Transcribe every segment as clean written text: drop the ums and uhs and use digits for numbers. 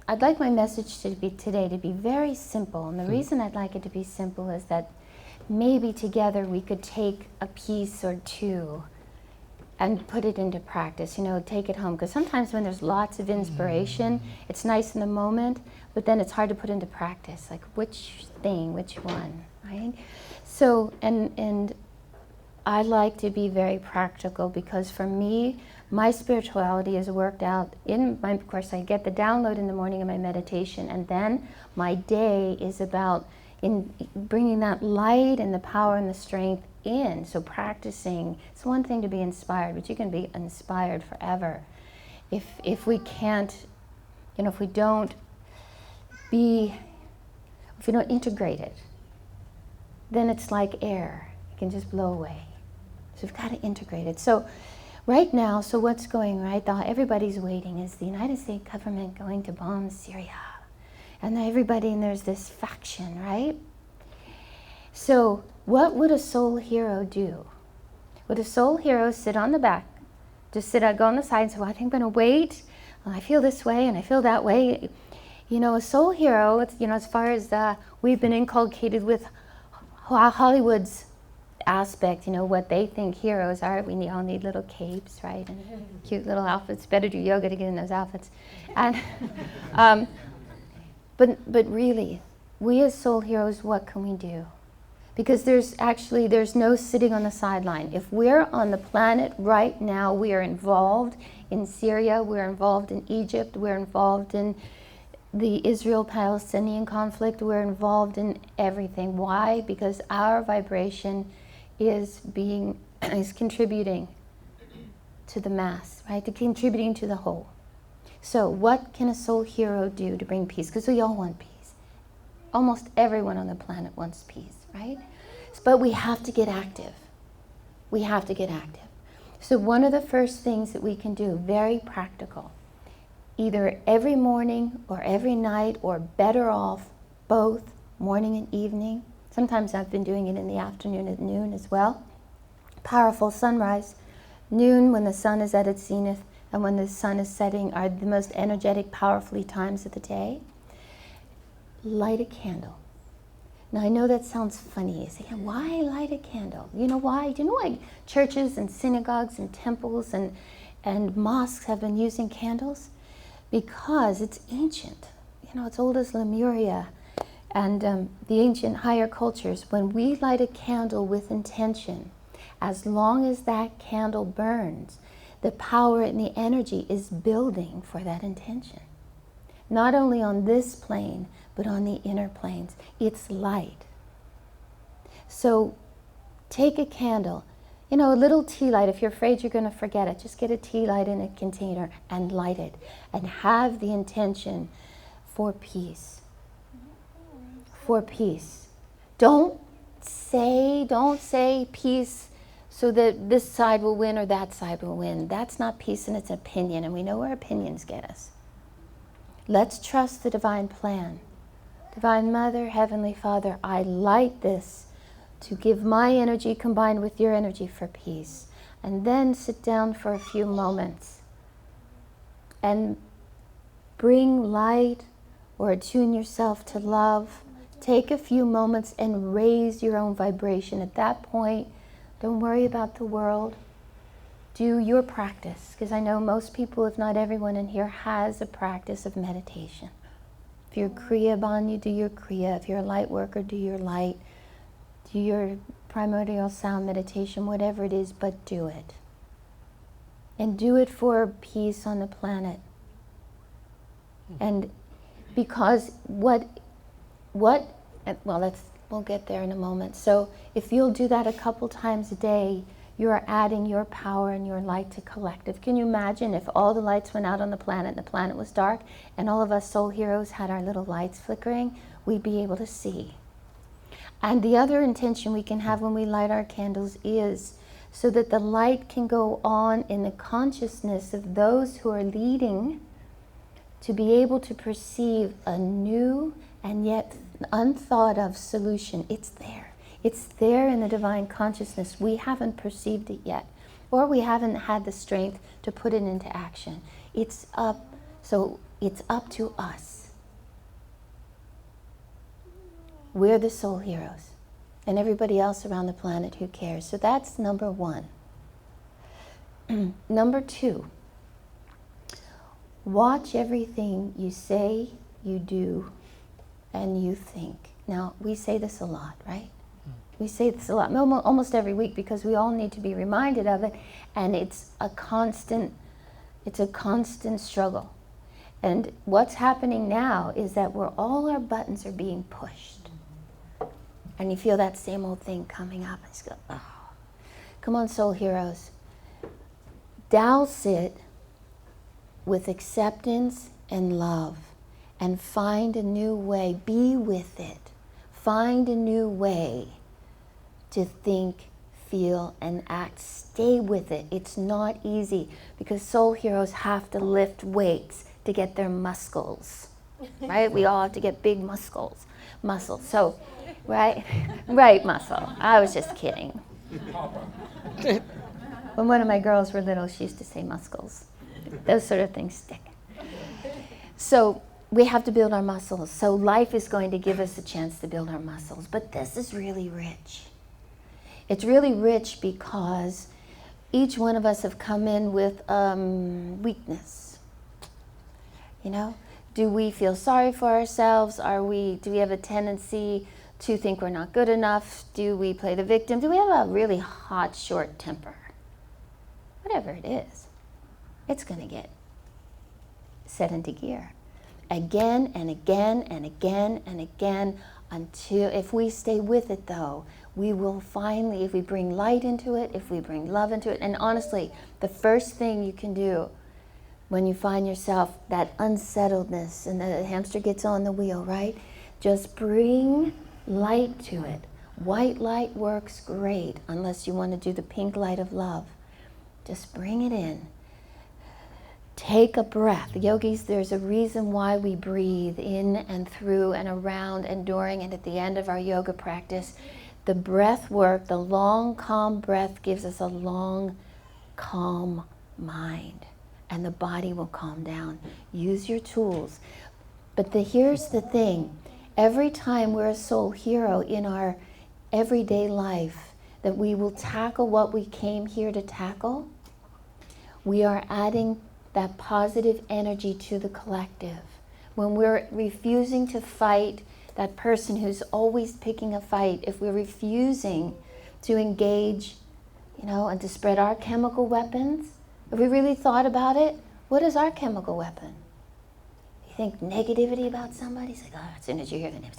I'd like my message today to be very simple. And the reason I'd like it to be simple is that maybe together we could take a piece or two and put it into practice, take it home. Because sometimes when there's lots of inspiration, it's nice in the moment, but then it's hard to put into practice. Like which one, right? So, and I like to be very practical, because for me, my spirituality is worked out of course, I get the download in the morning in my meditation, and then my day is about in bringing that light and the power and the strength in. So practicing, it's one thing to be inspired, but you can be inspired forever. If we can't, if we don't integrate it, then it's like air. It can just blow away. So we've got to integrate it. So right now, what's going right? Everybody's waiting. Is the United States government going to bomb Syria? And there's this faction, right? So what would a soul hero do? Would a soul hero sit on the back, go on the side and say, well, I think I'm going to wait. Well, I feel this way and I feel that way. A soul hero, as far as we've been inculcated with Hollywood's aspect, what they think heroes are. We all need little capes, right? And cute little outfits. Better do yoga to get in those outfits. And but really, we as soul heroes, what can we do? Because there's no sitting on the sideline. If we're on the planet right now, we are involved in Syria, we're involved in Egypt, we're involved in the Israel-Palestinian conflict, we're involved in everything. Why? Because our vibration is contributing to the mass, right? Contributing to the whole. So what can a soul hero do to bring peace? Because we all want peace. Almost everyone on the planet wants peace, right? But we have to get active. We have to get active. So one of the first things that we can do, very practical, either every morning or every night, or better off, both morning and evening. Sometimes I've been doing it in the afternoon at noon as well. Powerful sunrise. Noon, when the sun is at its zenith, and when the sun is setting, are the most energetic, powerfully times of the day. Light a candle. Now I know that sounds funny. You say, why light a candle? You know why? Do you know why churches and synagogues and temples and mosques have been using candles? Because it's ancient. It's old as Lemuria and the ancient higher cultures. When we light a candle with intention, as long as that candle burns, the power and the energy is building for that intention. Not only on this plane, but on the inner planes. It's light. So take a candle, a little tea light. If you're afraid you're going to forget it, just get a tea light in a container and light it. And have the intention for peace. For peace. Don't say peace so that this side will win or that side will win. That's not peace, and it's opinion, and we know where opinions get us. Let's trust the divine plan. Divine Mother, Heavenly Father, I light this to give my energy combined with your energy for peace. And then sit down for a few moments and bring light or attune yourself to love. Take a few moments and raise your own vibration. At that point, don't worry about the world. Do your practice, because I know most people, if not everyone in here, has a practice of meditation. If you're Kriya Ban, you do your Kriya. If you're a light worker, do your light. Do your primordial sound meditation, whatever it is, but do it. And do it for peace on the planet. And because we'll get there in a moment. So if you'll do that a couple times a day, you are adding your power and your light to collective. Can you imagine if all the lights went out on the planet and the planet was dark and all of us soul heroes had our little lights flickering? We'd be able to see. And the other intention we can have when we light our candles is so that the light can go on in the consciousness of those who are leading to be able to perceive a new and yet unthought of solution. It's there. It's there in the divine consciousness. We haven't perceived it yet, or we haven't had the strength to put it into action. It's up So it's up to us. We're the soul heroes. And everybody else around the planet, who cares? So that's number one. Number two, watch everything you say, you do, and you think. Now, we say this a lot, right? We say this a lot, almost every week, because we all need to be reminded of it, and it's a constant struggle. And what's happening now is that all our buttons are being pushed. And you feel that same old thing coming up. And you go, oh. Come on, soul heroes. Douse it with acceptance and love, and find a new way. Be with it. Find a new way to think, feel, and act. Stay with it. It's not easy, because soul heroes have to lift weights to get their muscles, right? We all have to get big muscles. So, right? Right, muscle. I was just kidding. When one of my girls were little, she used to say muscles. Those sort of things stick. So we have to build our muscles. So life is going to give us a chance to build our muscles. But this is really rich. It's really rich because each one of us have come in with weakness. You know? Do we feel sorry for ourselves? Do we have a tendency to think we're not good enough? Do we play the victim? Do we have a really hot, short temper? Whatever it is, it's going to get set into gear again and again and again and again, until, if we stay with it though, we will finally, if we bring light into it, if we bring love into it. And honestly, the first thing you can do when you find yourself that unsettledness and the hamster gets on the wheel, right? Just bring light to it. White light works great, unless you want to do the pink light of love. Just bring it in. Take a breath. Yogis, there's a reason why we breathe in and through and around and during and at the end of our yoga practice. The breath work, the long, calm breath, gives us a long, calm mind. And the body will calm down. Use your tools. But here's the thing. Every time we're a soul hero in our everyday life, that we will tackle what we came here to tackle, we are adding that positive energy to the collective. When we're refusing to fight that person who's always picking a fight, if we're refusing to engage, and to spread our chemical weapons, if we really thought about it, what is our chemical weapon? You think negativity about somebody? It's like, as soon as you hear the name,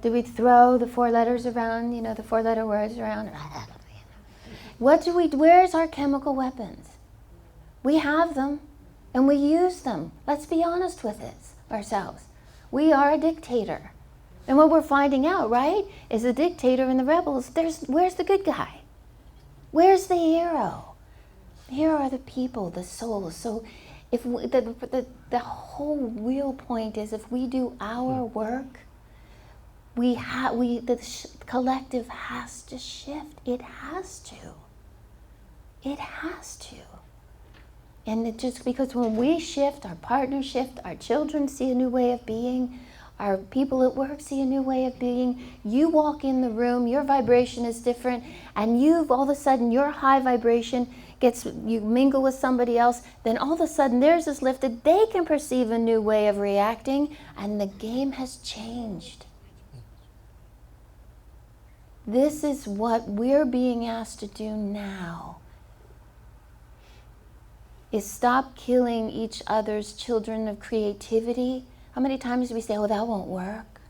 do we throw the four letters around, the four-letter words around? Where's our chemical weapons? We have them, and we use them. Let's be honest with it ourselves. We are a dictator. And what we're finding out, right, is the dictator and the rebels, where's the good guy? Where's the hero? The hero are the people, the souls. So if the whole real point is, if we do our work, the collective has to shift. It has to. It has to. And it just, because when we shift, our partners shift, our children see a new way of being, our people at work see a new way of being. You walk in the room, your vibration is different, and all of a sudden your high vibration you mingle with somebody else, then all of a sudden theirs is lifted, they can perceive a new way of reacting, and the game has changed. This is what we're being asked to do now, is stop killing each other's children of creativity. How many times do we say, oh, that won't work?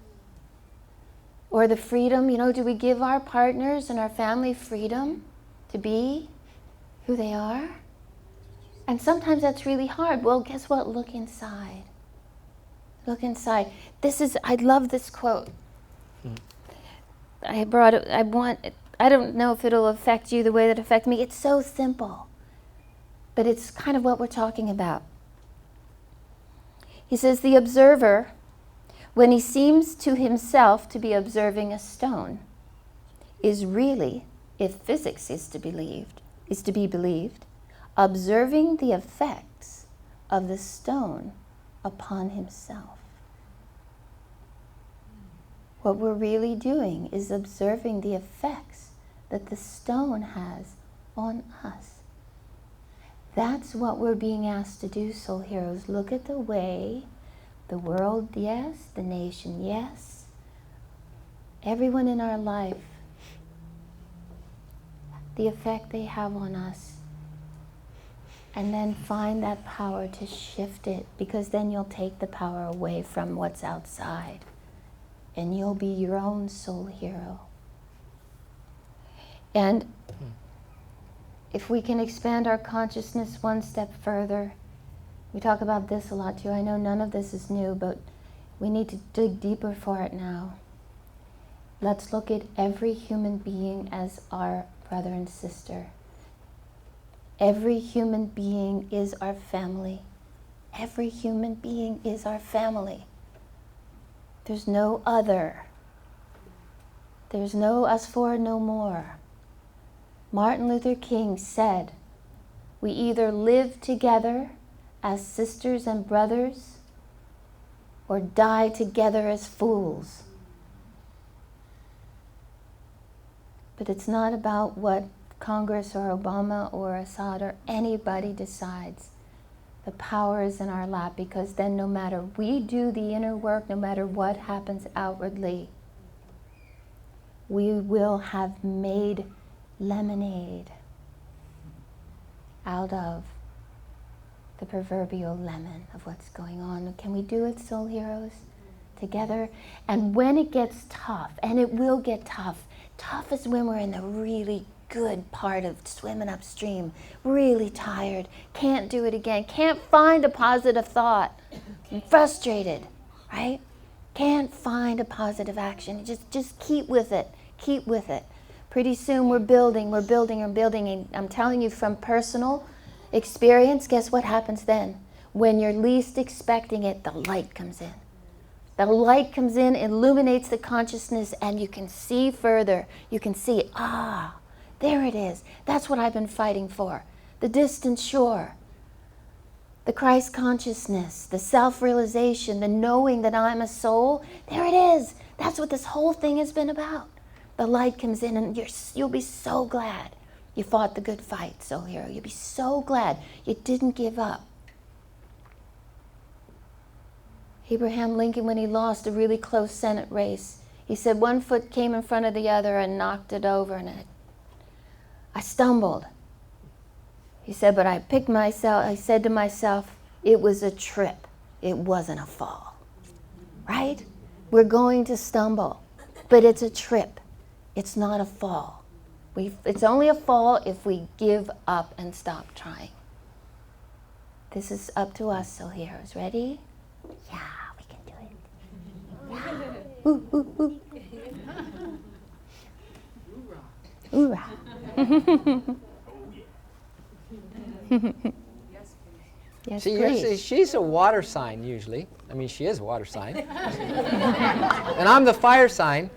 Or the freedom, do we give our partners and our family freedom to be who they are? And sometimes that's really hard. Well, guess what? Look inside. Look inside. I love this quote. I brought it, I don't know if it'll affect you the way that it affects me. It's so simple. But it's kind of what we're talking about. He says, the observer, when he seems to himself to be observing a stone, is really, if physics is to be believed, observing the effects of the stone upon himself. What we're really doing is observing the effects that the stone has on us. That's what we're being asked to do, soul heroes. Look at the way the world, yes, the nation, yes, everyone in our life, the effect they have on us. And then find that power to shift it, because then you'll take the power away from what's outside. And you'll be your own soul hero. And if we can expand our consciousness one step further, we talk about this a lot too. I know none of this is new, but we need to dig deeper for it now. Let's look at every human being as our brother and sister. Every human being is our family. Every human being is our family. There's no other. There's no us four, no more. Martin Luther King said, we either live together as sisters and brothers or die together as fools. But it's not about what Congress or Obama or Assad or anybody decides. The power is in our lap, because then no matter we do the inner work, no matter what happens outwardly, we will have made lemonade out of the proverbial lemon of what's going on. Can we do it, soul heroes, together? And when it gets tough, and it will get tough, tough is when we're in the really good part of swimming upstream, really tired, can't do it again, can't find a positive thought, I'm frustrated, right? Can't find a positive action. Just keep with it, keep with it. Pretty soon we're building, and I'm telling you from personal experience, guess what happens then? When you're least expecting it, the light comes in. The light comes in, illuminates the consciousness, and you can see further. You can see, there it is. That's what I've been fighting for. The distant shore. The Christ consciousness, the self-realization, the knowing that I'm a soul. There it is. That's what this whole thing has been about. The light comes in, and you'll be so glad you fought the good fight, soul hero. You'll be so glad you didn't give up. Abraham Lincoln, when he lost a really close Senate race, he said one foot came in front of the other and knocked it over, and I stumbled. He said, but I said to myself, it was a trip. It wasn't a fall. Right? We're going to stumble, but it's a trip. It's not a fall. It's only a fall if we give up and stop trying. This is up to us, soul heroes. Ready? Yeah, we can do it. Yeah. Ooh, ooh, ooh. Hoorah. Yes, please. She's a water sign usually. I mean, she is a water sign. And I'm the fire sign.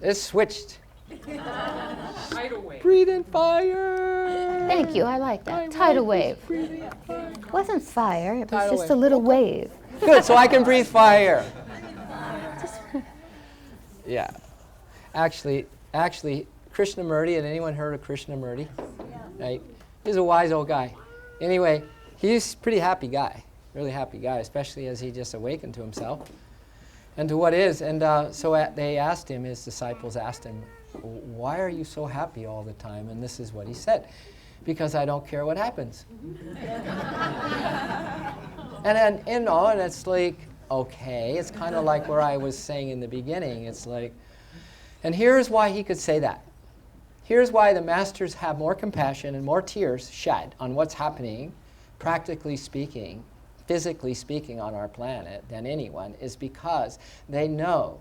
It's switched. Tidal wave. Breathe in fire. Thank you, I like that. Tidal wave. It wasn't fire, it was Tidal just wave. a little wave. Good, so I can breathe fire. Yeah. Actually, Krishnamurti, had anyone heard of Krishnamurti? Yeah. Right? He's a wise old guy. Anyway, he's a pretty happy guy, really happy guy, especially as he just awakened to himself and to what is. And so they asked him, his disciples asked him, why are you so happy all the time? And this is what he said, because I don't care what happens. And then, and it's like, okay, it's kind of like where I was saying in the beginning. It's like, and here's why he could say that. Here's why the masters have more compassion and more tears shed on what's happening, practically speaking, physically speaking on our planet than anyone, is because they know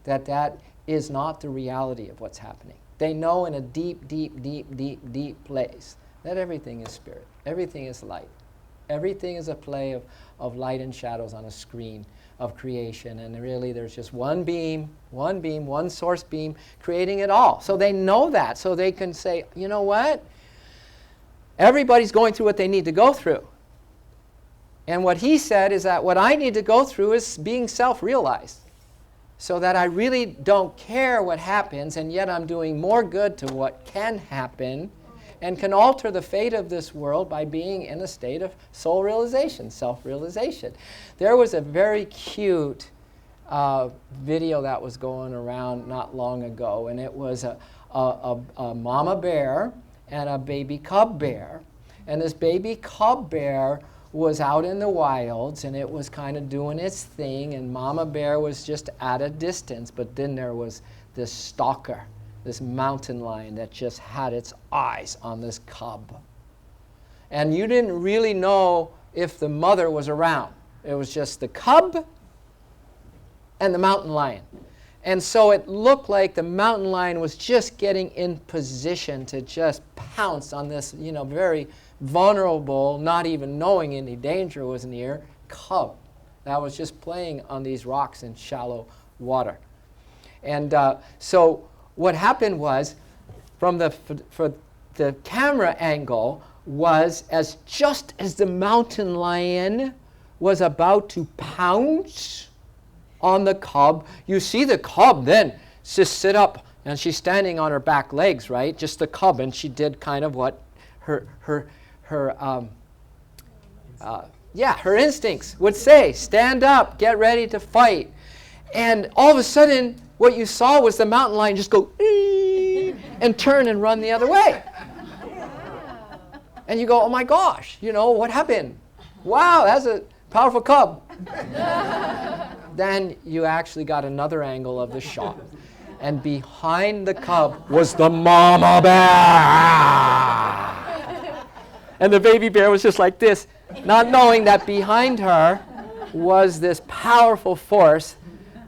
that that is not the reality of what's happening. They know in a deep, deep, deep, deep, deep place that everything is spirit. Everything is light. Everything is a play of light and shadows on a screen of creation. And really there's just one beam, one source beam creating it all. So they know that. So they can say, you know what? Everybody's going through what they need to go through. And what he said is that what I need to go through is being self-realized, so that I really don't care what happens, and yet I'm doing more good to what can happen and can alter the fate of this world by being in a state of soul realization, self-realization. There was a very cute video that was going around not long ago, and it was a mama bear and a baby cub bear. And this baby cub bear was out in the wilds, and it was kind of doing its thing, and mama bear was just at a distance. But then there was this stalker, this mountain lion that just had its eyes on this cub. And you didn't really know if the mother was around. It was just the cub and the mountain lion. And so it looked like the mountain lion was just getting in position to just pounce on this, very vulnerable, not even knowing any danger was near, cub that was just playing on these rocks in shallow water. And so what happened was, for the camera angle, was just as the mountain lion was about to pounce on the cub, you see the cub then just sit up, and she's standing on her back legs, right? Just the cub, and she did kind of what her instincts would say: stand up, get ready to fight. And all of a sudden, what you saw was the mountain lion just go and turn and run the other way. And you go, oh my gosh, what happened? Wow, that's a powerful cub. Then you actually got another angle of the shot. And behind the cub was the mama bear. And the baby bear was just like this, not knowing that behind her was this powerful force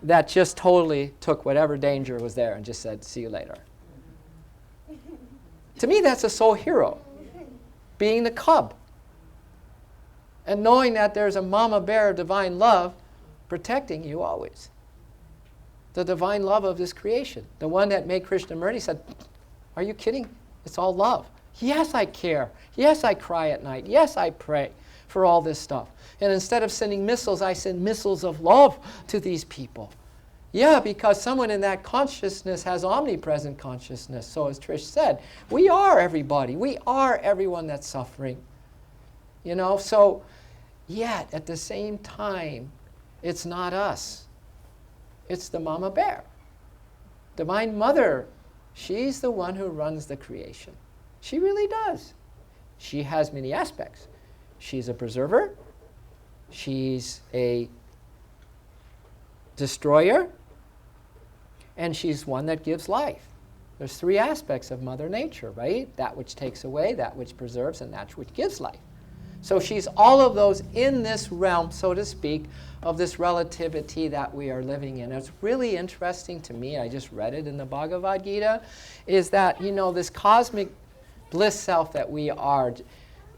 that just totally took whatever danger was there and just said, see you later. To me, that's a soul hero, being the cub. And knowing that there's a mama bear of divine love protecting you always. The divine love of this creation. The one that made Krishnamurti said, are you kidding? It's all love. Yes, I care. Yes, I cry at night. Yes, I pray for all this stuff. And instead of sending missiles, I send missiles of love to these people. Yeah, because someone in that consciousness has omnipresent consciousness. So as Trish said, we are everybody. We are everyone that's suffering. So yet at the same time, it's not us. It's the mama bear. Divine Mother, she's the one who runs the creation. She really does. She has many aspects. She's a preserver. She's a destroyer. And she's one that gives life. There's three aspects of Mother Nature, right? That which takes away, that which preserves, and that which gives life. So she's all of those in this realm, so to speak, of this relativity that we are living in. It's really interesting to me, I just read it in the Bhagavad Gita, is that, this cosmic bliss self that we are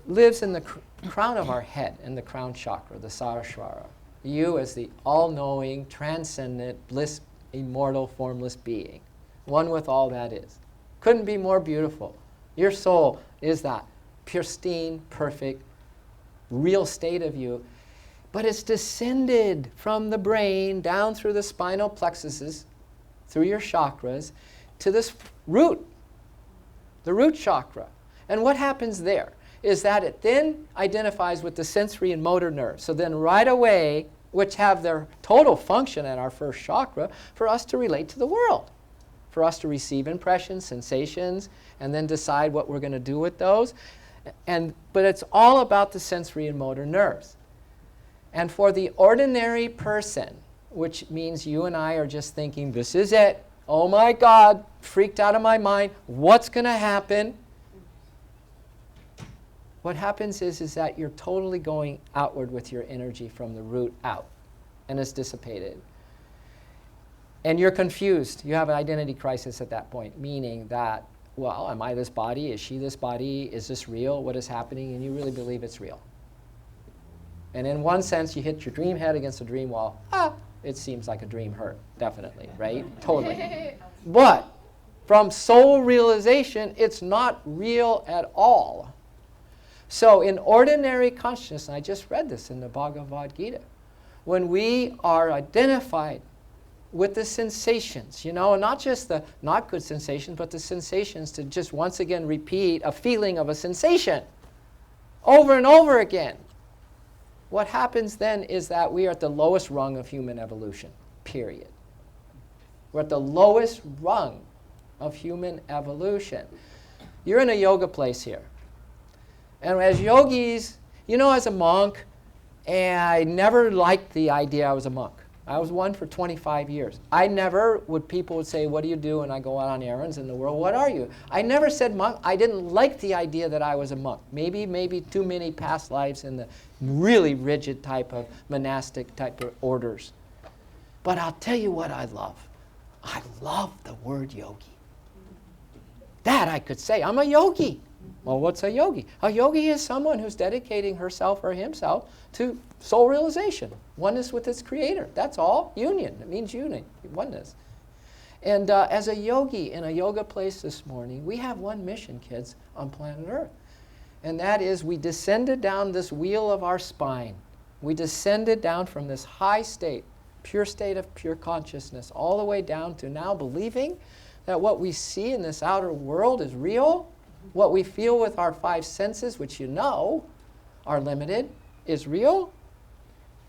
lives in the crown of our head, in the crown chakra, the Saraswara. You as the all-knowing, transcendent, bliss, immortal, formless being, one with all that is. Couldn't be more beautiful. Your soul is that pristine, perfect, real state of you, but it's descended from the brain down through the spinal plexuses, through your chakras, to this root, the root chakra. And what happens there is that it then identifies with the sensory and motor nerves. So then right away, which have their total function at our first chakra, for us to relate to the world, for us to receive impressions, sensations, and then decide what we're going to do with those. But it's all about the sensory and motor nerves. And for the ordinary person, which means you and I are just thinking, this is it, oh my God, freaked out of my mind, what's going to happen? What happens is that you're totally going outward with your energy from the root out, and it's dissipated. And you're confused. You have an identity crisis at that point, meaning that, well, am I this body? Is she this body? Is this real? What is happening? And you really believe it's real. And in one sense, you hit your dream head against a dream wall. It seems like a dream hurt, definitely, right? Totally. But from soul realization, it's not real at all. So in ordinary consciousness, and I just read this in the Bhagavad Gita, when we are identified with the sensations, and not just the not good sensations, but the sensations to just once again repeat a feeling of a sensation over and over again. What happens then is that we are at the lowest rung of human evolution, period. We're at the lowest rung of human evolution. You're in a yoga place here. And as yogis, as a monk, and I never liked the idea I was a monk. I was one for 25 years. People would say, what do you do? And I go out on errands in the world. What are you? I never said monk. I didn't like the idea that I was a monk. Maybe too many past lives in the really rigid type of monastic type of orders. But I'll tell you what I love. I love the word yogi. That I could say, I'm a yogi. Well, what's a yogi? A yogi is someone who's dedicating herself or himself to soul realization, oneness with its creator. That's all. Union. It means union, oneness. And as a yogi in a yoga place this morning, we have one mission, kids, on planet Earth. And that is we descended down this wheel of our spine. We descended down from this high state, pure state of pure consciousness, all the way down to now believing that what we see in this outer world is real. What we feel with our five senses, which are limited, is real.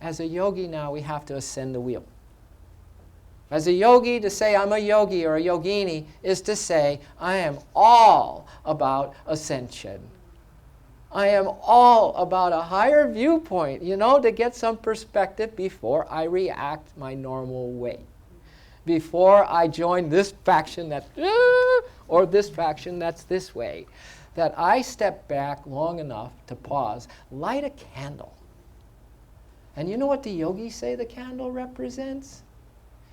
As a yogi now, we have to ascend the wheel. As a yogi, to say I'm a yogi or a yogini is to say I am all about ascension. I am all about a higher viewpoint, to get some perspective before I react my normal way. Before I join this faction or this faction that's this way. That I step back long enough to pause, light a candle. And you know what the yogis say the candle represents?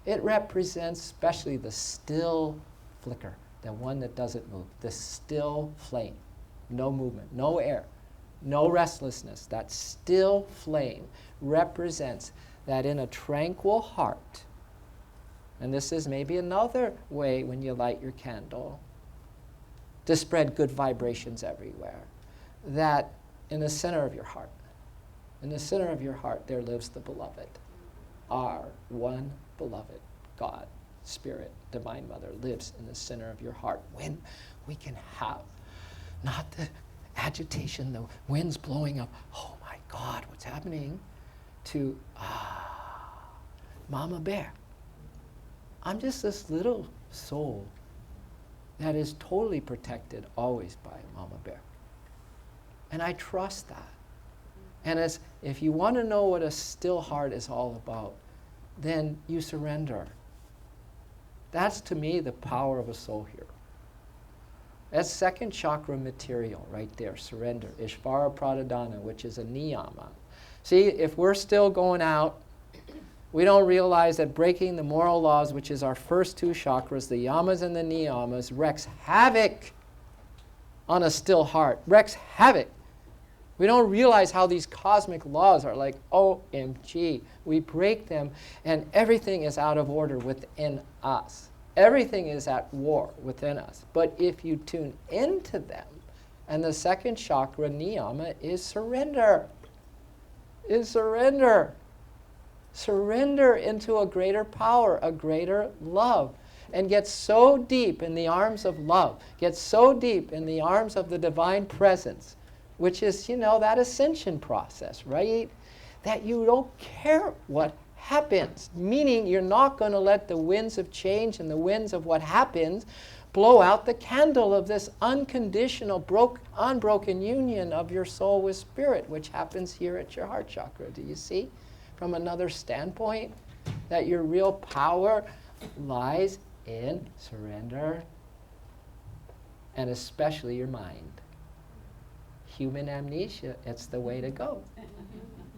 It represents especially the still flicker, the one that doesn't move, the still flame. No movement, no air, no restlessness. That still flame represents that in a tranquil heart, and this is maybe another way when you light your candle to spread good vibrations everywhere, that in the center of your heart, there lives the beloved. Our one beloved God, Spirit, Divine Mother lives in the center of your heart. When we can have not the agitation, the winds blowing up, oh my God, what's happening, to Mama Bear. I'm just this little soul that is totally protected always by Mama Bear. And I trust that. And if you want to know what a still heart is all about, then you surrender. That's to me the power of a soul hero. That's second chakra material right there, surrender. Ishvara Pradadana, which is a niyama. See, if we're still going out, we don't realize that breaking the moral laws, which is our first two chakras, the yamas and the niyamas, wreaks havoc on a still heart, wreaks havoc. We don't realize how these cosmic laws are like, OMG. We break them and everything is out of order within us. Everything is at war within us. But if you tune into them, and the second chakra, niyama, is surrender. Surrender into a greater power, a greater love, and get so deep in the arms of love, get so deep in the arms of the divine presence, which is, that ascension process, right? That you don't care what happens, meaning you're not going to let the winds of change and the winds of what happens blow out the candle of this unconditional, unbroken union of your soul with spirit, which happens here at your heart chakra. Do you see? From another standpoint, that your real power lies in surrender, and especially your mind. Human amnesia, it's the way to go.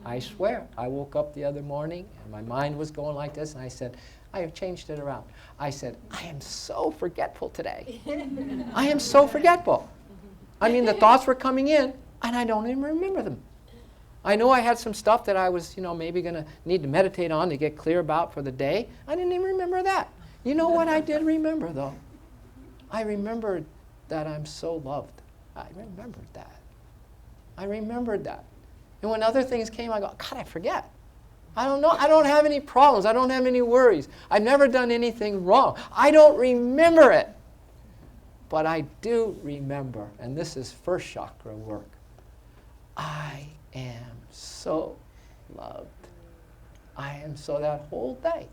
I swear, I woke up the other morning and my mind was going like this, and I said, I have changed it around. I said, I am so forgetful today. I am so forgetful. I mean, the thoughts were coming in, and I don't even remember them. I know I had some stuff that I was, maybe going to need to meditate on to get clear about for the day. I didn't even remember that. You know what I did remember, though? I remembered that I'm so loved. I remembered that. I remembered that. And when other things came, I go, God, I forget. I don't know. I don't have any problems. I don't have any worries. I've never done anything wrong. I don't remember it. But I do remember, and this is first chakra work, I am so loved. I am so, that whole day.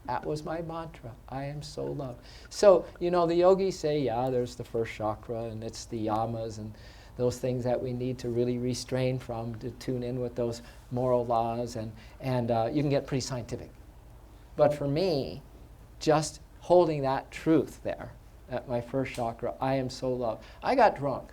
That was my mantra. I am so loved. So, the yogis say, yeah, there's the first chakra, and it's the yamas, and those things that we need to really restrain from to tune in with those moral laws, and you can get pretty scientific. But for me, just holding that truth there, at my first chakra, I am so loved. I got drunk.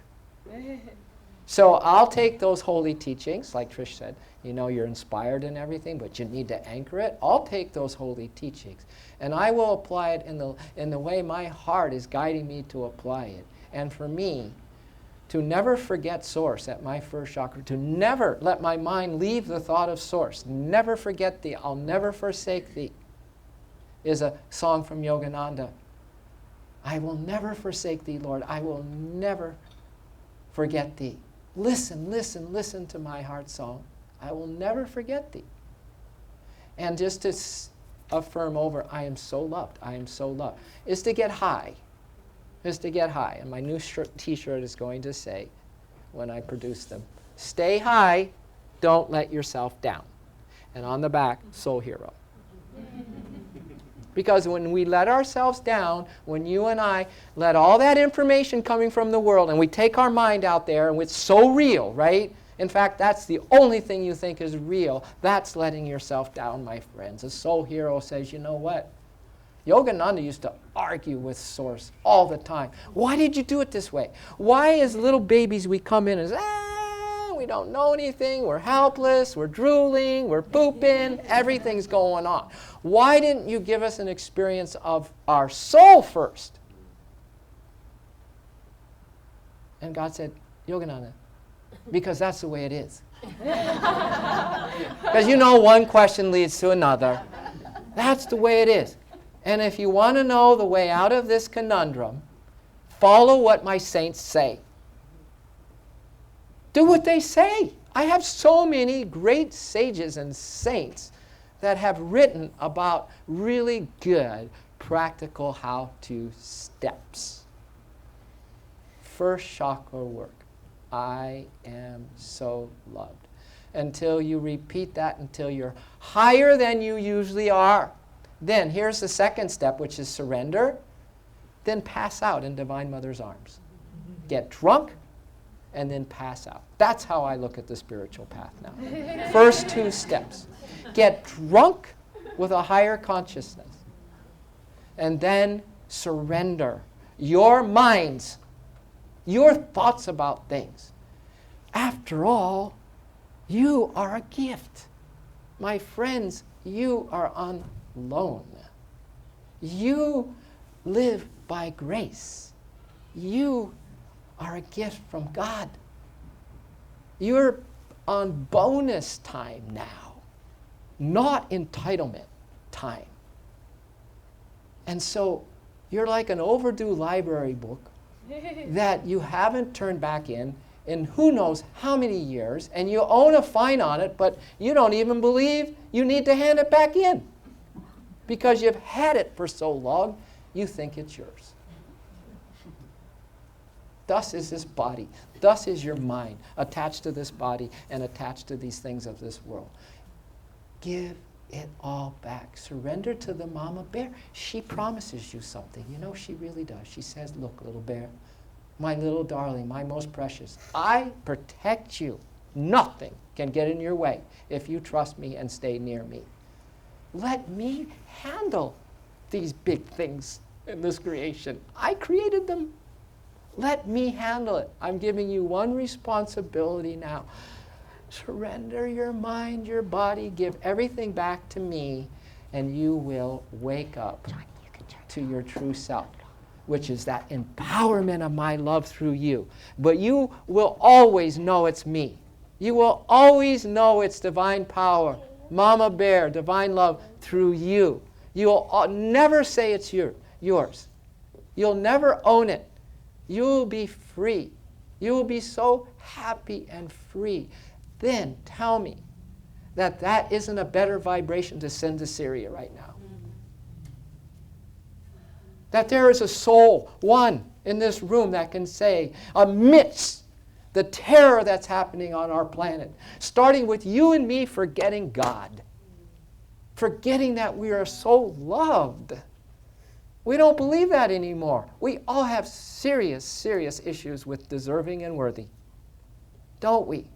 So I'll take those holy teachings, like Trish said, you're inspired and everything, but you need to anchor it. I'll take those holy teachings, and I will apply it in the way my heart is guiding me to apply it. And for me, to never forget Source at my first chakra, to never let my mind leave the thought of Source, never forget Thee, I'll never forsake Thee, is a song from Yogananda. I will never forsake Thee, Lord. I will never forget Thee. Listen, listen, listen to my heart song. I will never forget Thee. And just to affirm over, I am so loved, I am so loved, is to get high. Is to get high. And my new t-shirt is going to say, when I produce them, stay high, don't let yourself down. And on the back, Soul Hero. Because when we let ourselves down, when you and I let all that information coming from the world, and we take our mind out there, and it's so real, right? In fact, that's the only thing you think is real. That's letting yourself down, my friends. A Soul Hero says, you know what? Yogananda used to argue with Source all the time. Why did you do it this way? Why, as little babies, we come in and say, we don't know anything, we're helpless, we're drooling, we're pooping, everything's going on. Why didn't you give us an experience of our soul first? And God said, Yogananda, because that's the way it is. Because one question leads to another. That's the way it is. And if you want to know the way out of this conundrum, follow what my saints say. Do what they say. I have so many great sages and saints that have written about really good, practical how-to steps. First chakra work. I am so loved. Until you repeat that, until you're higher than you usually are. Then here's the second step, which is surrender. Then pass out in Divine Mother's arms. Get drunk, and then pass out. That's how I look at the spiritual path now. First two steps. Get drunk with a higher consciousness. And then surrender your minds, your thoughts about things. After all, you are a gift. My friends, you are alone. You live by grace. You are a gift from God. You're on bonus time now, not entitlement time. And so you're like an overdue library book that you haven't turned back in who knows how many years, and you own a fine on it, but you don't even believe you need to hand it back in because you've had it for so long, you think it's yours. Thus is this body. Thus is your mind attached to this body and attached to these things of this world. Give it all back. Surrender to the mama bear. She promises you something. She really does. She says, look, little bear, my little darling, my most precious, I protect you. Nothing can get in your way if you trust me and stay near me. Let me handle these big things in this creation. I created them. Let me handle it. I'm giving you one responsibility now. Surrender your mind, your body, give everything back to me, and you will wake up to your true self, which is that empowerment of my love through you. But you will always know it's me. You will always know it's divine power, Mama Bear, divine love through you. You'll never say it's yours. You'll never own it. You'll be free You will be so happy and free. Then tell me that that isn't a better vibration to send to Syria right now. That there is a soul, one in this room, that can say, amidst the terror that's happening on our planet, starting with you and me forgetting God, forgetting that we are so loved. We don't believe that anymore. We all have serious, serious issues with deserving and worthy, don't we?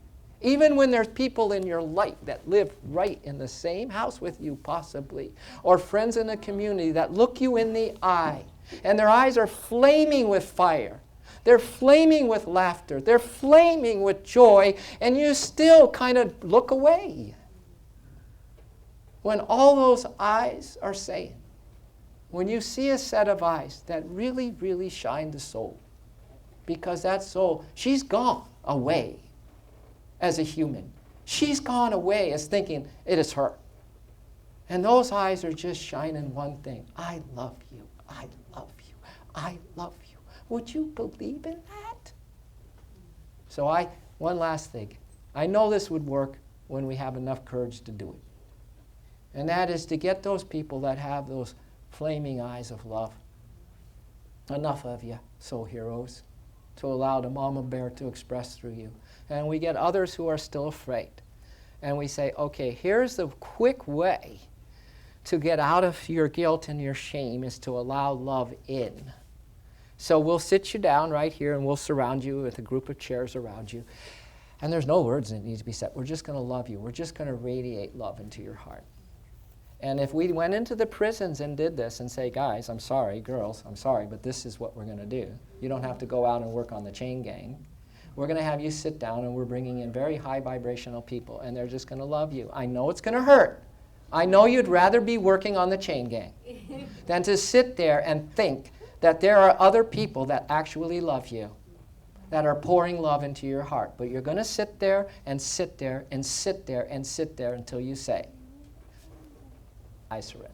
Even when there's people in your life that live right in the same house with you, possibly, or friends in the community that look you in the eye, and their eyes are flaming with fire. They're flaming with laughter. They're flaming with joy, and you still kind of look away. When all those eyes are saying, when you see a set of eyes that really, really shine the soul, because that soul, she's gone away as a human. She's gone away as thinking it is her. And those eyes are just shining one thing. I love you. I love you. I love you. Would you believe in that? So one last thing. I know this would work when we have enough courage to do it. And that is to get those people that have those flaming eyes of love. Enough of you, soul heroes, to allow the mama bear to express through you. And we get others who are still afraid. And we say, okay, here's the quick way to get out of your guilt and your shame, is to allow love in. So we'll sit you down right here and we'll surround you with a group of chairs around you. And there's no words that need to be said. We're just going to love you. We're just going to radiate love into your heart. And if we went into the prisons and did this and say, guys, I'm sorry, girls, I'm sorry, but this is what we're going to do. You don't have to go out and work on the chain gang. We're going to have you sit down, and we're bringing in very high vibrational people, and they're just going to love you. I know it's going to hurt. I know you'd rather be working on the chain gang than to sit there and think that there are other people that actually love you, that are pouring love into your heart. But you're going to sit there and sit there and sit there and sit there until you say, I surrender.